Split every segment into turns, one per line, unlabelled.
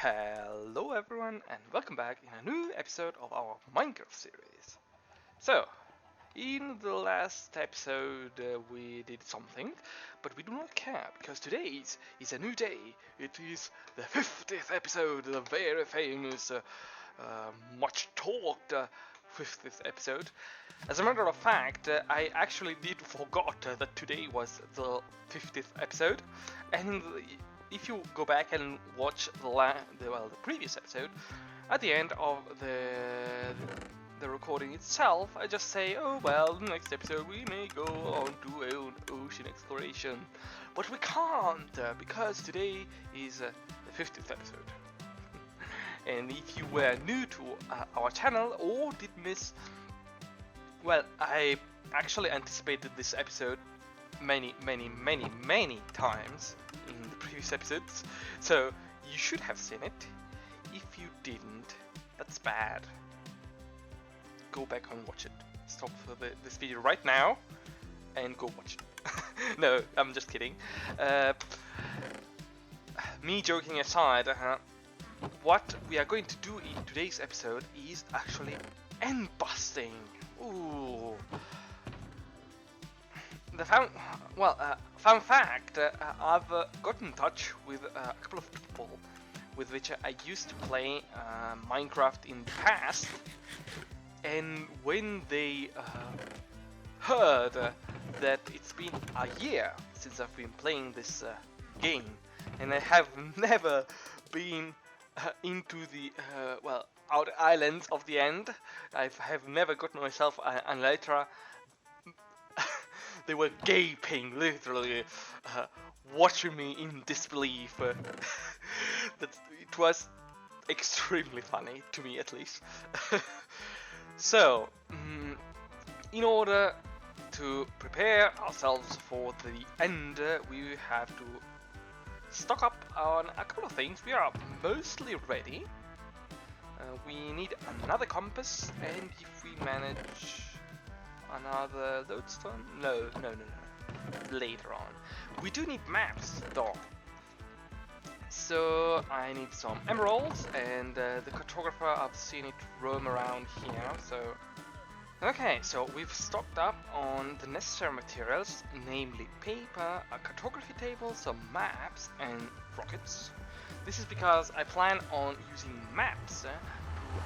Hello everyone and welcome back in a new episode of our Minecraft series. So, in the last episode we did something, but we do not care because today is a new day. It is the 50th episode, the very famous, much talked 50th episode. As a matter of fact, I actually did forgot that today was the 50th episode, and if you go back and watch the previous episode, at the end of the recording itself, I just say, oh well, next episode we may go on to ocean exploration, but we can't because today is the 50th episode. And if you were new to our channel or did miss, well, I actually anticipated this episode many times in the previous episodes, so you should have seen it. If you didn't, that's bad. Go back and watch it. Stop this video right now and go watch it. No, I'm just kidding. Me joking aside, what we are going to do in today's episode is actually endbusting. Ooh. The fun fact, I've got in touch with a couple of people with which I used to play Minecraft in the past, and when they heard that it's been a year since I've been playing this game, and I have never been into the outer islands of the end. I have never gotten myself an Elytra. They were gaping, literally, watching me in disbelief. It was extremely funny, to me at least. So, in order to prepare ourselves for the end, we have to stock up on a couple of things. We are mostly ready. We need another compass, and if we manage another lodestone? No. Later on. We do need maps, though. So I need some emeralds, and the cartographer, I've seen it roam around here, so... Okay, so we've stocked up on the necessary materials, namely paper, a cartography table, some maps, and rockets. This is because I plan on using maps to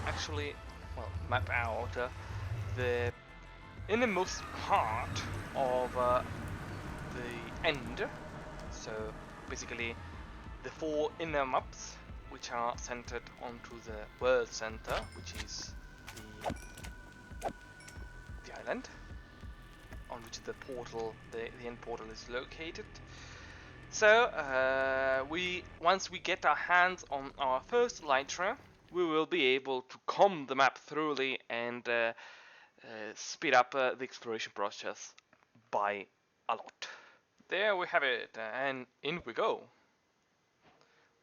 actually, map out the innermost part of the end. So basically the 4 inner maps which are centered onto the world center, which is the island on which the portal, the end portal is located. So once we get our hands on our first Elytra, we will be able to comb the map thoroughly and speed up the exploration process by a lot. There we have it, and in we go.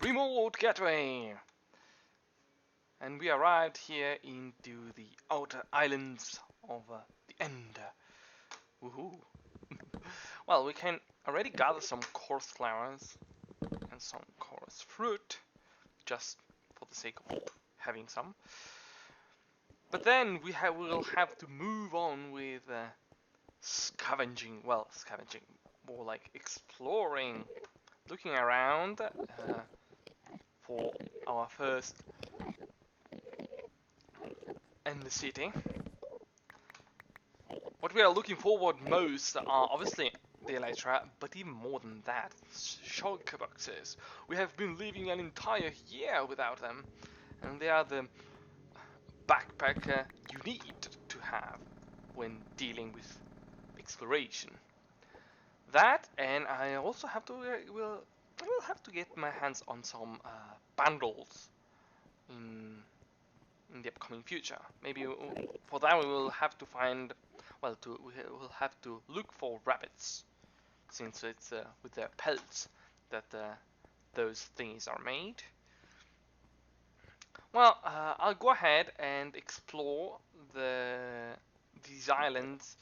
Remote gateway! And we arrived here into the outer islands of the end. Woohoo! Well, we can already gather some coarse flowers and some coarse fruit, just for the sake of having some. But then we will have to move on with scavenging. Well, scavenging, more like exploring, looking around for our first in the city. What we are looking forward most are obviously the Elytra, but even more than that, Shulker boxes. We have been living an entire year without them, and they are the backpack you need to have when dealing with exploration. That, and I also have to I will have to get my hands on some bundles in the upcoming future. Maybe for that we will have to find, we will have to look for rabbits, since it's with their pelts that those things are made. Well, I'll go ahead and explore these islands.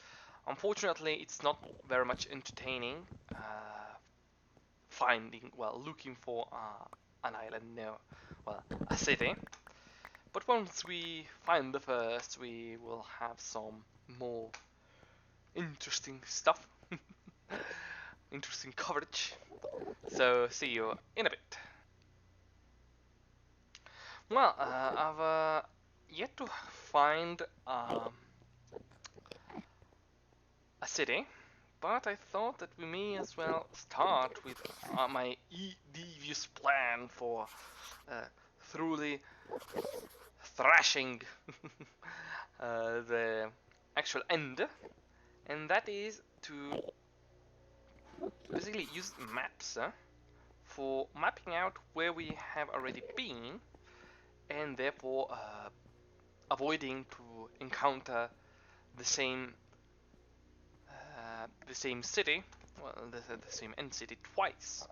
Unfortunately, it's not very much entertaining looking for an island now. well, a city. But once we find the first, we will have some more interesting stuff, interesting coverage. So see you in a bit. Well, I've yet to find a city, but I thought that we may as well start with my devious plan for thoroughly thrashing the actual end, and that is to basically use maps for mapping out where we have already been, and therefore avoiding to encounter the same city, well, the same end city twice,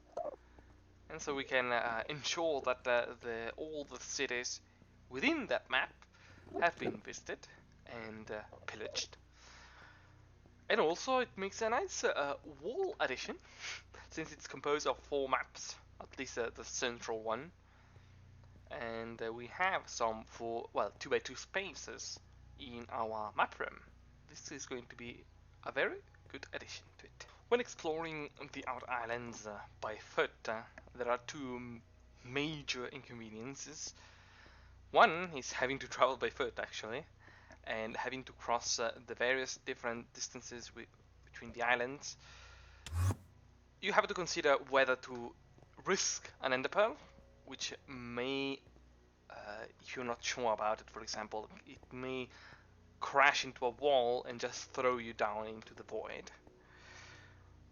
and so we can ensure that all the cities within that map have been visited and pillaged. And also it makes a nice wall addition, since it's composed of 4 maps, at least the central one. And we have some 2x2 spaces in our map room. This is going to be a very good addition to it. When exploring the outer islands by foot, there are 2 major inconveniences. One is having to travel by foot, actually, and having to cross the various different distances between the islands. You have to consider whether to risk an enderpearl, which may, if you're not sure about it, for example, it may crash into a wall and just throw you down into the void.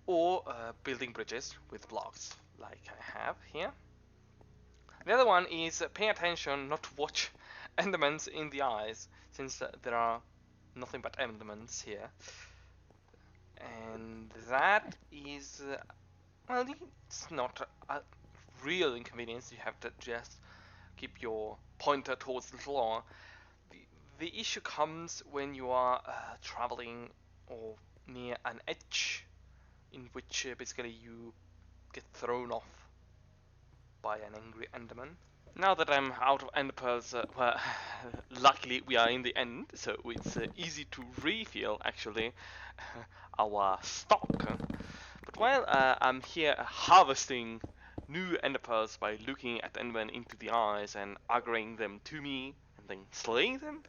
Or building bridges with blocks, like I have here. The other one is paying attention not to watch endermans in the eyes, since there are nothing but endermans here. And that is, well, it's not a real inconvenience. You have to just keep your pointer towards the floor. The issue comes when you are traveling or near an edge in which basically you get thrown off by an angry enderman. Now that I'm out of enderpearls, well, luckily we are in the end, so it's easy to refill actually our stock. But while I'm here harvesting new enderpearls by looking at endermen into the eyes and aggroing them to me and then slaying them,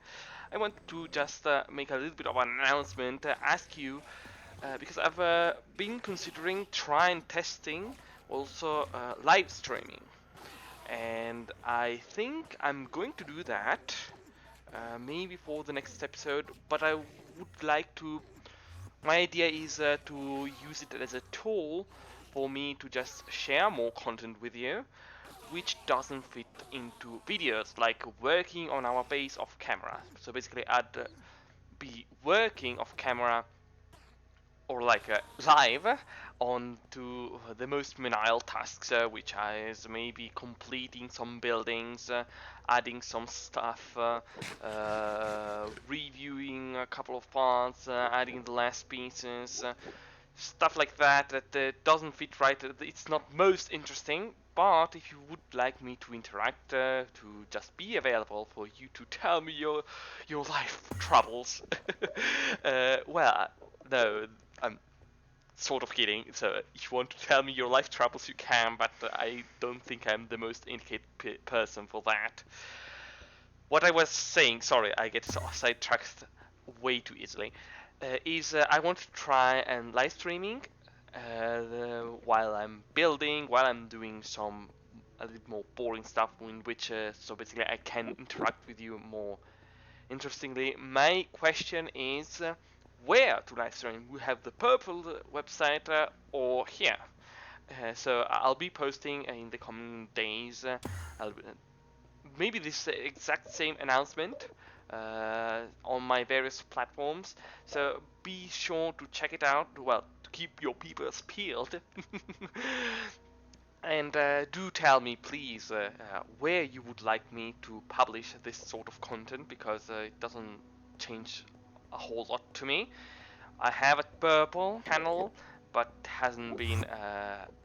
I want to just make a little bit of an announcement, ask you, because I've been considering trying testing also live streaming. And I think I'm going to do that maybe for the next episode, but I would like to, my idea is to use it as a tool for me to just share more content with you, which doesn't fit into videos, like working on our base off camera. So basically I'd be working off camera or like live on to the most menial tasks, which is maybe completing some buildings, adding some stuff, reviewing a couple of parts, adding the last pieces, stuff like that that doesn't fit right. It's not most interesting, but if you would like me to interact, to just be available for you to tell me your life troubles, well, no, I'm sort of kidding. So if you want to tell me your life troubles, you can, but I don't think I'm the most indicated person for that. What I was saying, sorry, I get sidetracked way too easily, is I want to try and live streaming while I'm building, while I'm doing some a little more boring stuff, in which so basically I can interact with you more interestingly. My question is where to live stream. We have the purple website or here. So I'll be posting in the coming days. Maybe this exact same announcement on my various platforms. So be sure to check it out. Well, to keep your peepers peeled. And do tell me, please, where you would like me to publish this sort of content, because it doesn't change a whole lot to me. I have a purple channel, but hasn't been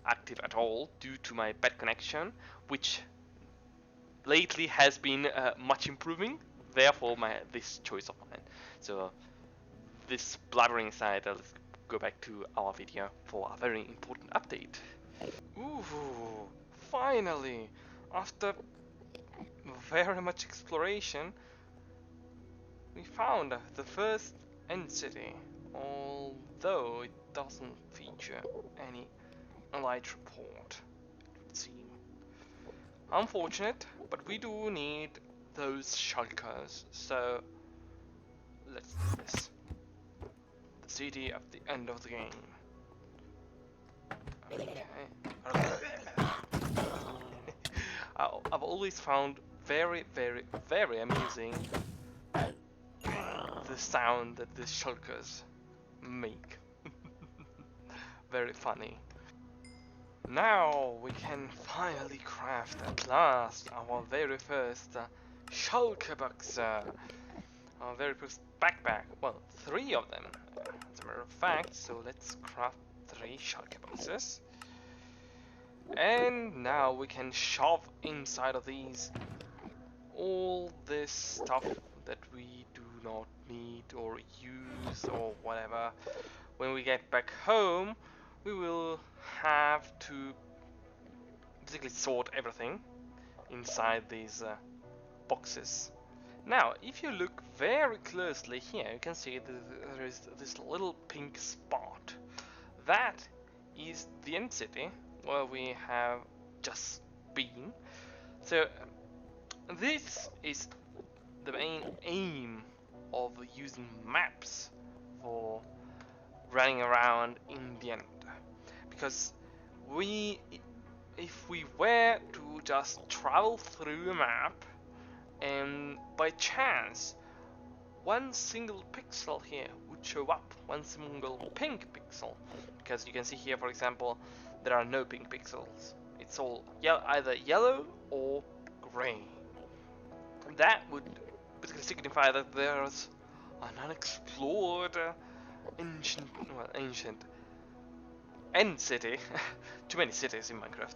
active at all due to my bad connection, which lately has been much improving. Therefore, this choice of mine. So this blabbering aside, let's go back to our video for a very important update. Ooh, finally, after very much exploration, we found the first end city, although it doesn't feature any Elytra port, it would seem. Unfortunate, but we do need those shulkers, so let's do this. The city at the end of the game. Okay. I've always found very, very, very amusing the sound that the shulkers make. Very funny. Now we can finally craft at last our very first shulker box. Our very first backpack. Well, 3 of them, as a matter of fact. So let's craft 3 shulker boxes. And now we can shove inside of these all this stuff that we do not need or use or whatever. When we get back home, we will have to basically sort everything inside these boxes. Now, if you look very closely here, you can see that there is this little pink spot. That is the end city where we have just been. So this is the main aim of using maps for running around in the end, because if we were to just travel through a map and by chance one single pixel here would show up, one single pink pixel, because you can see here, for example, there are no pink pixels. It's all either yellow or grey. That would basically signify that there's an unexplored ancient end city. Too many cities in Minecraft.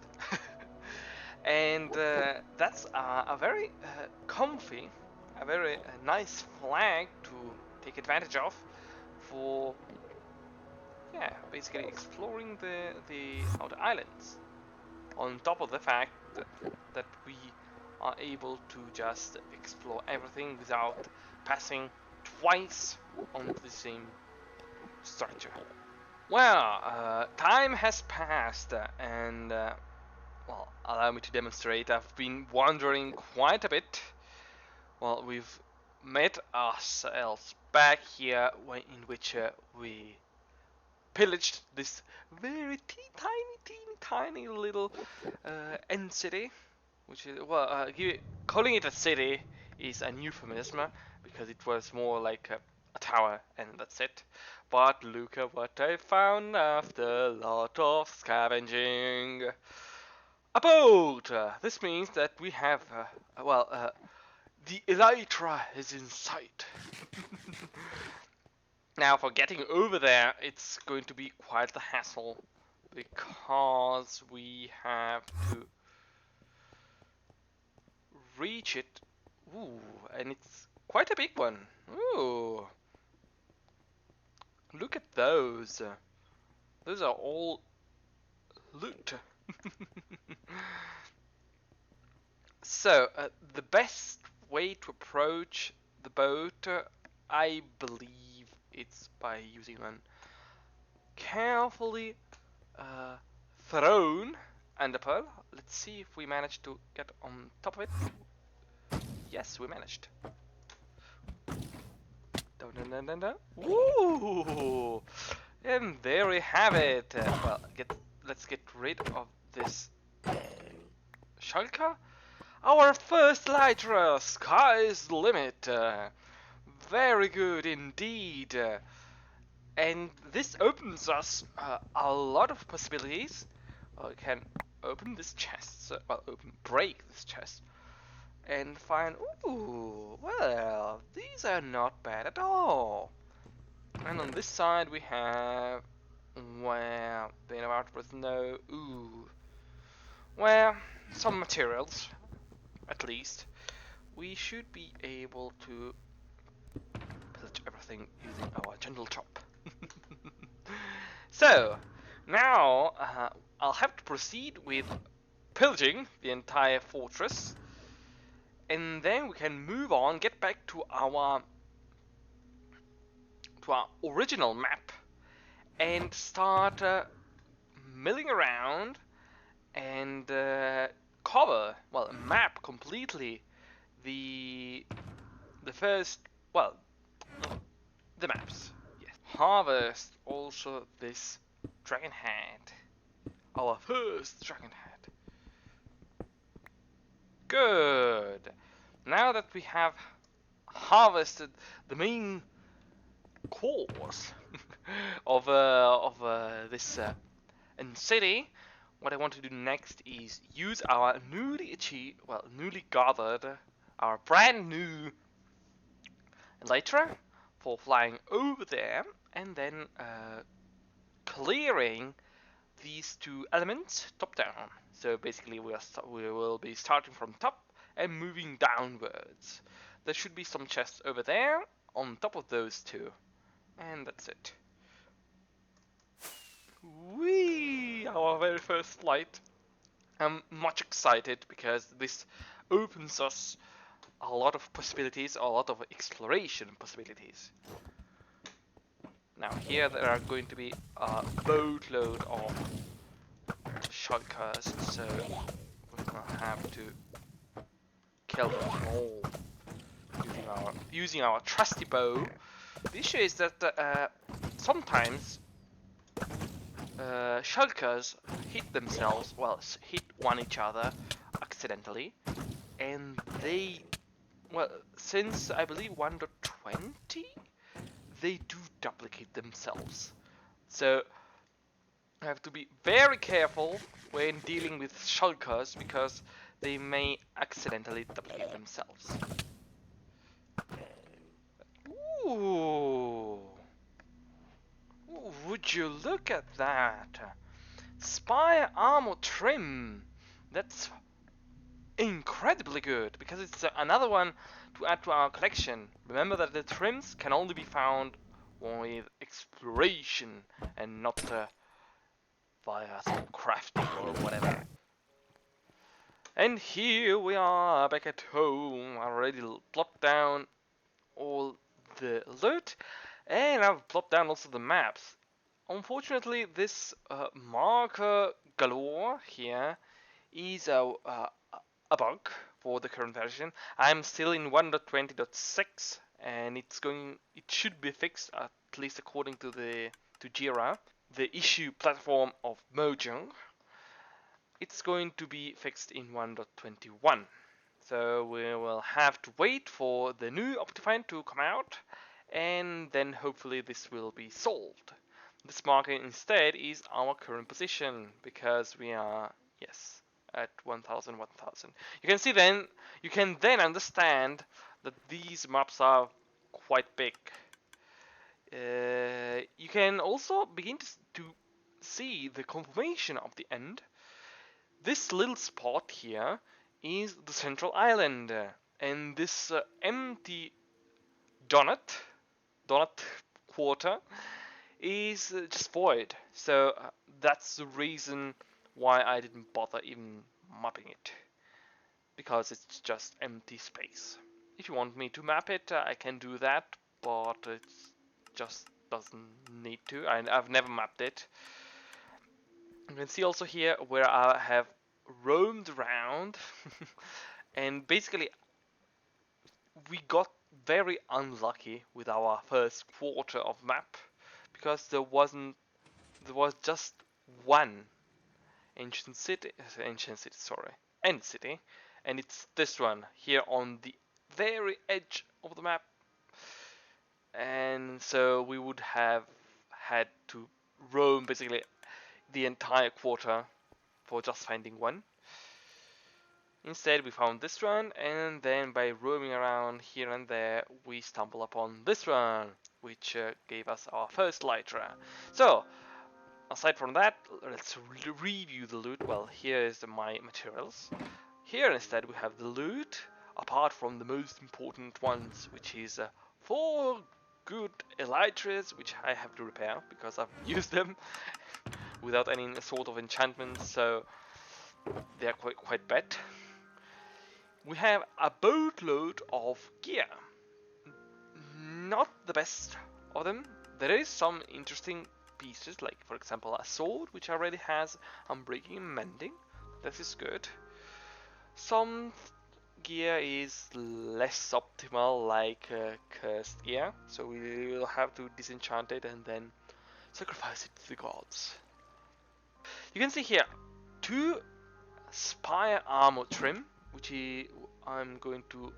And that's a very comfy, a very nice flag to take advantage of for, yeah, basically exploring the outer islands. On top of the fact that we are able to just explore everything without passing twice on the same structure. Well, time has passed, and well, allow me to demonstrate. I've been wandering quite a bit. Well, we've met ourselves back here in which we pillaged this very tiny little end city, which is, well, calling it a city is a euphemism because it was more like a tower and that's it. But look at what I found after a lot of scavenging. A boat! This means that we have, the Elytra is in sight. Now, for getting over there, it's going to be quite the hassle, because we have to reach it. Ooh, and it's quite a big one. Ooh. Look at those. Those are all loot. So, the best way to approach the boat, I believe it's by using an carefully thrown enderpearl. Let's see if we manage to get on top of it. Yes, we managed. Dun, dun, dun, dun. Woo! And there we have it. Well, let's get rid of this shulker. Our first Elytra, sky's the limit. Very good indeed. And this opens us a lot of possibilities. We can open this chest, break this chest, and find, ooh, well, these are not bad at all. And on this side we have, well, the about with no, ooh, well, some materials. at least, we should be able to pillage everything using our gentle chop. So, now I'll have to proceed with pillaging the entire fortress, and then we can move on, get back to our original map, and start milling around and cover, well, map completely the first, well, the maps. Yes. Harvest also this dragon head, our first dragon head. Good. Now that we have harvested the main course of this city, what I want to do next is use our newly gathered, our brand new Elytra for flying over there, and then clearing these two elements top down. So basically we will be starting from top and moving downwards. There should be some chests over there on top of those two, and that's it. Whee! Our very first flight. I'm much excited because this opens us a lot of possibilities, a lot of exploration possibilities. Now here there are going to be a boatload of shulkers, so we're gonna have to kill them all using our trusty bow. The issue is that sometimes shulkers hit themselves, well, hit each other accidentally, and they, well, since I believe 1.20, they do duplicate themselves. So I have to be very careful when dealing with shulkers because they may accidentally duplicate themselves. Ooh. Would you look at that? Spire armor trim. That's incredibly good because it's another one to add to our collection. Remember that the trims can only be found with exploration and not via some crafting or whatever. And here we are back at home. I already plopped down all the loot, and I've plopped down also the maps. Unfortunately, this marker galore here is a bug for the current version. I'm still in 1.20.6, and it should be fixed, at least according to Jira, the issue platform of Mojang. It's going to be fixed in 1.21. So we will have to wait for the new Optifine to come out, and then hopefully this will be solved. This marker instead is our current position, because we are, yes, at 1000. You can then understand that these maps are quite big. You can also begin to see the confirmation of the end. This little spot here is the central island, and this empty donut quarter is just void. So that's the reason why I didn't bother even mapping it, because it's just empty space. If you want me to map it, I can do that, but it just doesn't need to. I've never mapped it. You can see also here where I have roamed around and basically we got very unlucky with our first quarter of map, because there was just one end city, and it's this one here on the very edge of the map, and so we would have had to roam basically the entire quarter for just finding one. Instead, we found this one, and then by roaming around here and there, we stumble upon this one, which gave us our first Elytra. So, aside from that, let's review the loot. Well, here is my materials. Here instead we have the loot, apart from the most important ones, which is 4 good Elytras, which I have to repair because I've used them without any sort of enchantment, so they are quite bad. We have a boatload of gear. Not the best of them. There is some interesting pieces, like for example a sword, which already has unbreaking and mending. That is good. Some gear is less optimal, like cursed gear, so we will have to disenchant it and then sacrifice it to the gods. You can see here 2 spire armor trim, which I'm going to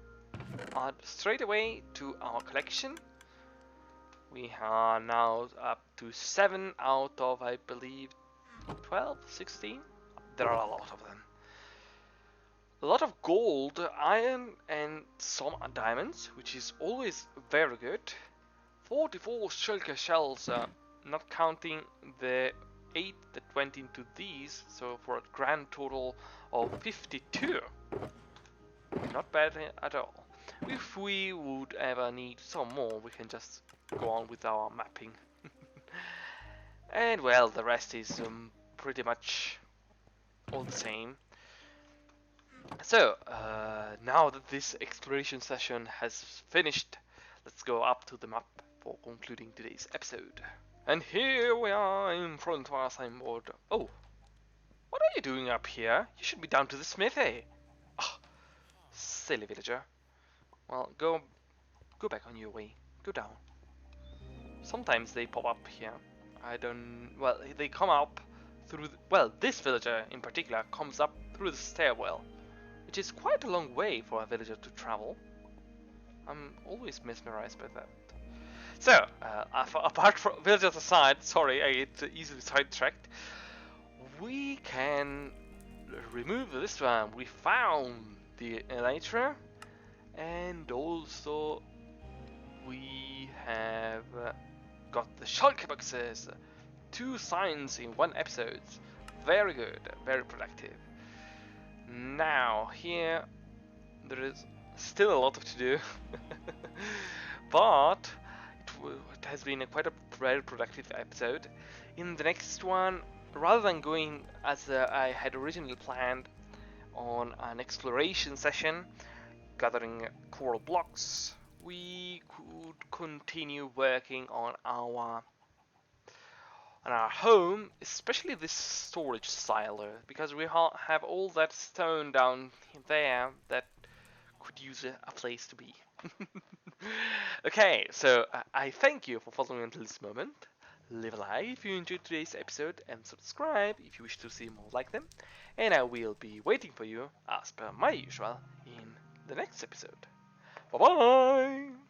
add straight away to our collection. We are now up to 7 out of, I believe, 12, 16. There are a lot of them. A lot of gold, iron, and some diamonds, which is always very good. 44 shulker shells, not counting the 8 that went into these, so for a grand total of 52. Not bad at all. If we would ever need some more, we can just go on with our mapping. And well, the rest is pretty much all the same. So, now that this exploration session has finished, let's go up to the map for concluding today's episode. And here we are in front of our signboard. Oh, what are you doing up here? You should be down to the smithy. Oh, silly villager. Well, go back on your way. Go down. Sometimes they pop up here. I don't... Well, they come up through... Well, this villager in particular comes up through the stairwell, which is quite a long way for a villager to travel. I'm always mesmerized by that. So, apart from villagers aside, sorry, I get easily sidetracked. We can remove this one. We found the Elytra, and also we have got the Shulker boxes. 2 signs in 1 episode. Very good, very productive. Now, here there is still a lot to do, but it has been quite a very productive episode. In the next one, rather than going as I had originally planned on an exploration session, gathering coral blocks, we could continue working on our home, especially this storage silo, because we have all that stone down there that could use a place to be. Okay, so I thank you for following until this moment. Leave a like if you enjoyed today's episode, and subscribe if you wish to see more like them. And I will be waiting for you, as per my usual, in the next episode. Bye bye!